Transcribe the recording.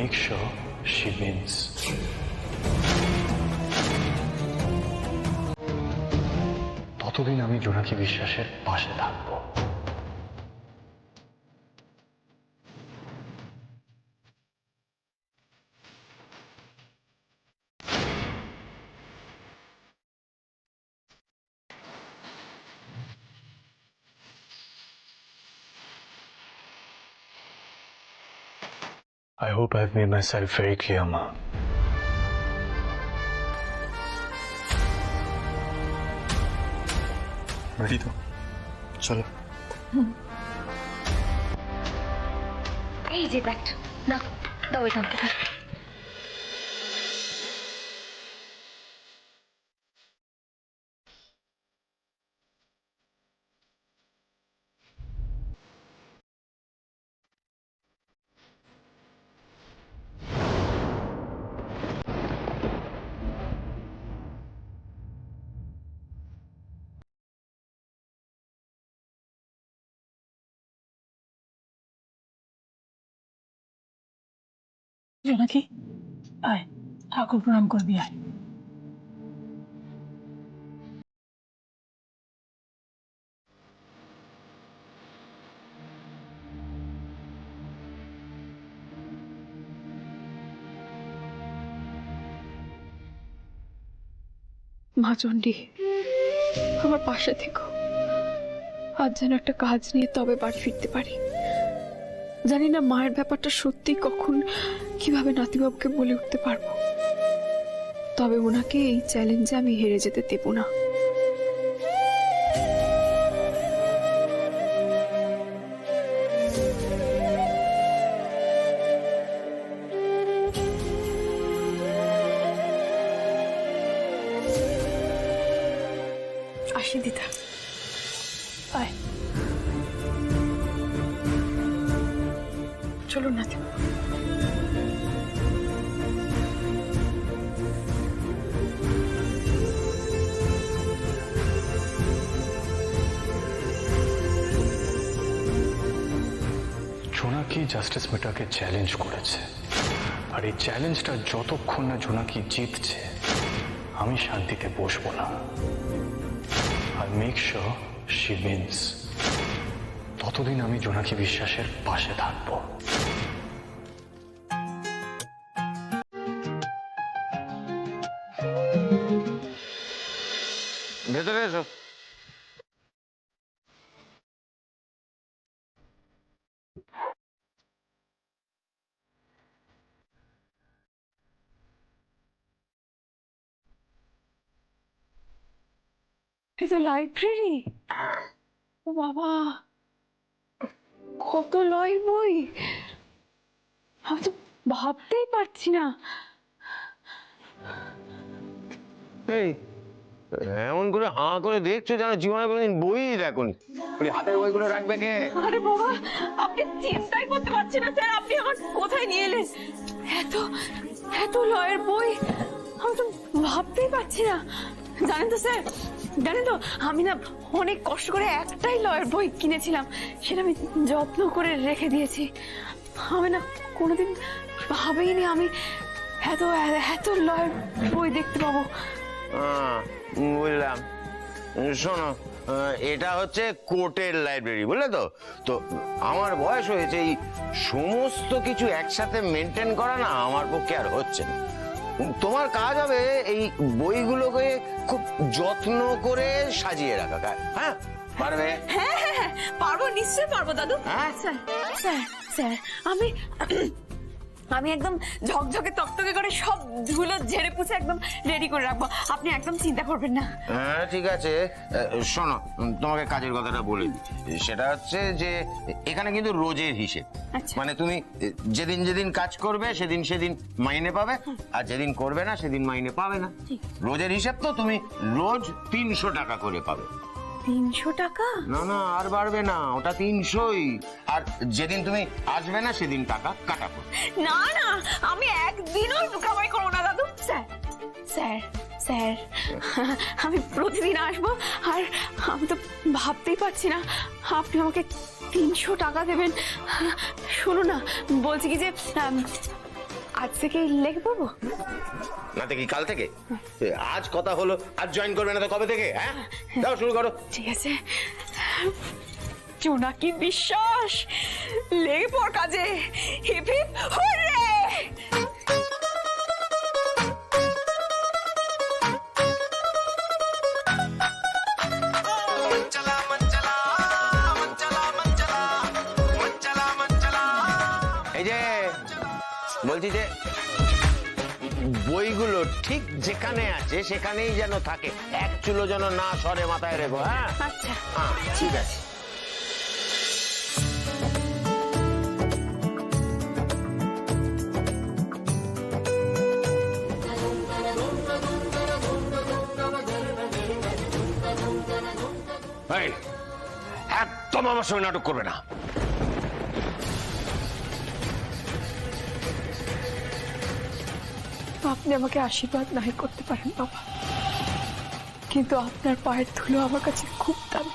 make sure she wins. ততদিন আমি জোনাকি বিশ্বাসের পাশে থাকবো। I hope I've made myself very clear, Ma. Ready to? চলো। এই যে ব্যাগটা না দাও এখান থেকে। জোনাকি আয় ঠাকুর প্রণাম করবি আয়। মা চণ্ডী আমার পাশে থেকো, আজ যেন একটা কাজ নিয়ে তবে বাড়ি ফিরতে পারি। জানি না মায়ের ব্যাপারটা সত্যি কখন কিভাবে নাতিবাবুকে বলে উঠতে পারবো, তবে ওনাকে এই চ্যালেঞ্জে আমি হেরে যেতে দেব না। আসি দিদা, আয় চলুন নাতি। জোনাকি জাস্টিস মিটারকে চ্যালেঞ্জ করেছে, আর এই চ্যালেঞ্জটা যতক্ষণ না জোনাকি জিতছে আমি শান্তিতে বসবো না। আর মেক শিওর শি উইন্স। ততদিন আমি জোনাকি বিশ্বাসের পাশে থাকবো। ভেতরে এসো। এই তো লাইব্রেরি। ও বাবা, কত লয় বই, আমি তো ভাবতেই পারছি না। এই এমন করে হাঁ করে দেখছো যেন জীবনে কোনোদিন বই দেখোনি। হাতের বইগুলো রাখবে কে? আরে বাবা, আপনি চিন্তাই করতে পারছেন না স্যার, আপনি আমার কোথায় নিয়ে এলেন? এত এত লয়ের বই আমি তো ভাবতেই পারছি না। জানেন তো স্যার, জানেন তো আমি না অনেক কষ্ট করে একটাই লয়ের বই কিনেছিলাম, সেটা আমি যত্ন করে রেখে দিয়েছি। আমি না কোনোদিন ভাবেইনি আমি এত এত লয়ের বই দেখতে পাবো। বুঝলাম। শোনো, এটা হচ্ছে কোর্টের লাইব্রেরি, বুঝলে তো? তো আমার বয়স হয়েছে, এই সমস্ত কিছু একসাথে মেনটেন করা না আমার পক্ষে আর হচ্ছে না। তোমার কাজ হবে এই বইগুলোকে খুব যত্ন করে সাজিয়ে রাখা। হ্যাঁ পারবে? হ্যাঁ হ্যাঁ হ্যাঁ পারবো, নিশ্চয়ই পারবো দাদু। হ্যাঁ স্যার স্যার স্যার আমি আমি একদম ঝকঝকে তকতকে করে সব ধুলো ঝেড়ে পুছে একদম রেডি করে রাখবো, আপনি একদম চিন্তা করবেন না। হ্যাঁ ঠিক আছে। শোনো, তোমাকে কাজের কথাটা বলে দিই। সেটা হচ্ছে যে এখানে কিন্তু রোজের হিসেব। আচ্ছা। মানে তুমি যেদিন যেদিন কাজ করবে সেদিন সেদিন মাইনে পাবে, আর যেদিন করবে না সেদিন মাইনে পাবে না। রোজের হিসেব তো তুমি রোজ 300 টাকা করে পাবে। 300 টাকা? না না, আর বাড়বে না, ওটা 300ই। আর যেদিন তুমি আসবে না সেদিন টাকা কাটা পড়বে। না না, আমি একদিনও কামাই করবো না দাদু। স্যার স্যার স্যার আমি প্রতিদিন আসবো, আর আমি তো ভাবতেই পারছি না আপনি আমাকে 300 টাকা দেবেন। শুনো না, বলছি কি যে আজ থেকেই লেগে পড়বো? না থেকে কাল থেকে? আজ কথা হলো, আজ জয়েন করবে না তো কবে থেকে? হ্যাঁ, যাও শুরু করো। ঠিক আছে। জোনাকি বিশ্বাস, লেগে পড় কাজে। Hip hip hooray! এই যে বলছি যে বইগুলো ঠিক যেখানে আছে সেখানেই যেন থাকে, এক চুলো যেন না সরে, মাথায় রেখো। হ্যাঁ আচ্ছা, হ্যাঁ, ঠিক আছে। এই, একদম আমার সঙ্গে নাটক করবে না। আপনি আমাকে আশীর্বাদ নাই করতে পারেন বাবা, কিন্তু আপনার পায়ের ধুলো আমার কাছে খুব দামি।